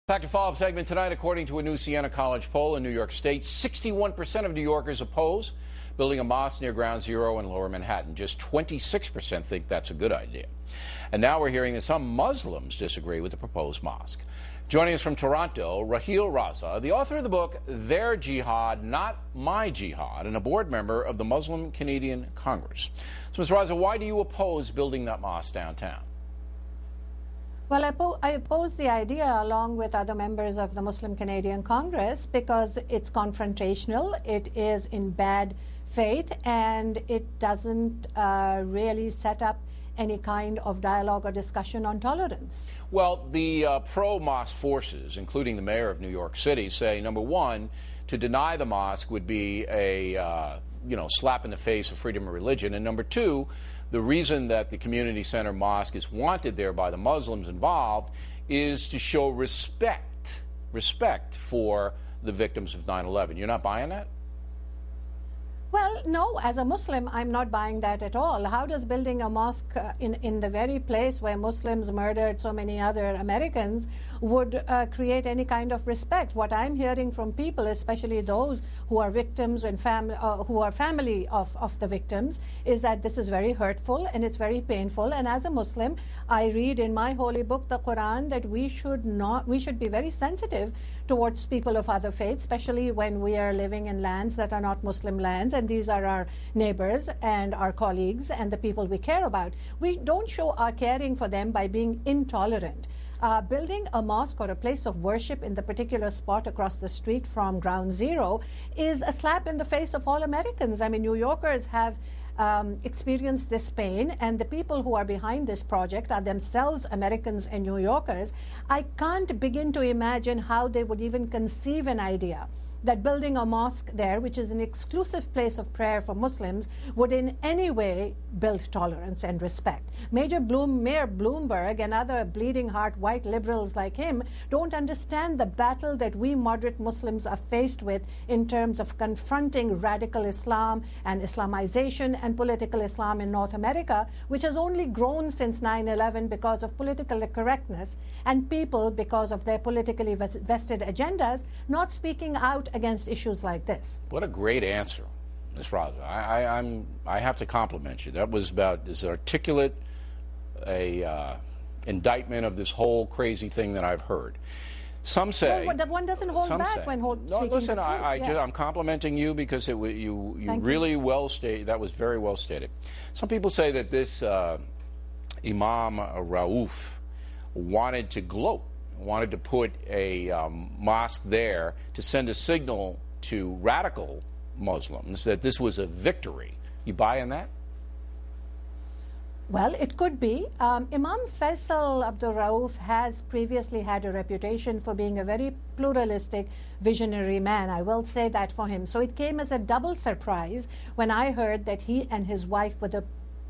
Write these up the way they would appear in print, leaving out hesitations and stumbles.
Back to follow-up segment tonight. According to a new Siena College poll in New York State, 61% of New Yorkers oppose building a mosque near Ground Zero in Lower Manhattan. Just 26% think that's a good idea. And now we're hearing that some Muslims disagree with the proposed mosque. Joining us from Toronto, Raheel Raza, the author of the book Their Jihad, Not My Jihad, and a board member of the Muslim Canadian Congress. So, Ms. Raza, why do you oppose building that mosque downtown? Well, I oppose the idea along with other members of the Muslim Canadian Congress because it's confrontational, it is in bad faith, and it doesn't really set up any kind of dialogue or discussion on tolerance. Well, the pro-mosque forces, including the mayor of New York City, say, number one, to deny the mosque would be a slap in the face of freedom of religion, and number two, the reason that the community center mosque is wanted there by the Muslims involved is to show respect for the victims of 9/11. You're not buying that? Well, no, as a Muslim, I'm not buying that at all. How does building a mosque in the very place where Muslims murdered so many other Americans would create any kind of respect? What I'm hearing from people, especially those who are victims and who are family of the victims, is that this is very hurtful and it's very painful. And as a Muslim, I read in my holy book, the Quran, that we should be very sensitive towards people of other faiths, especially when we are living in lands that are not Muslim lands, and these are our neighbors and our colleagues and the people we care about. We don't show our caring for them by being intolerant. Building a mosque or a place of worship in the particular spot across the street from Ground Zero is a slap in the face of all Americans. I mean, New Yorkers have experienced this pain, and the people who are behind this project are themselves Americans and New Yorkers. I can't begin to imagine how they would even conceive an idea that building a mosque there, which is an exclusive place of prayer for Muslims, would in any way build tolerance and respect. Mayor Bloomberg and other bleeding heart white liberals like him don't understand the battle that we moderate Muslims are faced with in terms of confronting radical Islam and Islamization and political Islam in North America, which has only grown since 9/11 because of political correctness and people, because of their politically vested agendas, not speaking out against issues like this. What a great answer, Ms. Raza. I have to compliment you. That was about as articulate a indictment of this whole crazy thing that I've heard. Some say... Well, one doesn't hold back when speaking the truth. I'm complimenting you because you really well stated. That was very well stated. Some people say that this Imam Rauf wanted to gloat, wanted to put a mosque there to send a signal to radical Muslims that this was a victory. You buying that? Well, it could be. Imam Faisal Abdul Rauf has previously had a reputation for being a very pluralistic, visionary man. I will say that for him. So it came as a double surprise when I heard that he and his wife were the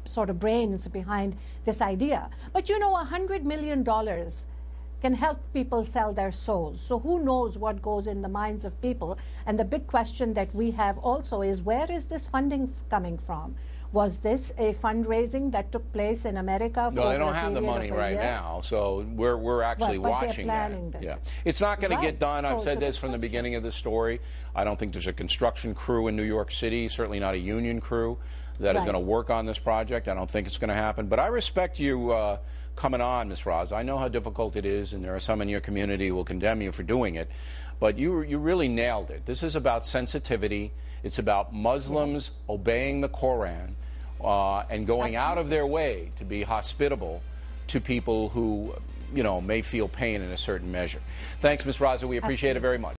sort of brains behind this idea. But you know, $100 million can help people sell their souls. So who knows what goes in the minds of people? And the big question that we have also is, where is this funding coming from? Was this a fundraising that took place in America? No, they don't have the money right now, so we're actually watching that. This. Yeah. It's not going to get done. I've said this from the beginning of the story. I don't think there's a construction crew in New York City, certainly not a union crew, that is going to work on this project. I don't think it's going to happen. But I respect you coming on, Ms. Raza. I know how difficult it is, and there are some in your community who will condemn you for doing it. But you really nailed it. This is about sensitivity. It's about Muslims obeying the Quran and going out of their way to be hospitable to people who, may feel pain in a certain measure. Thanks, Ms. Raza. We appreciate it very much.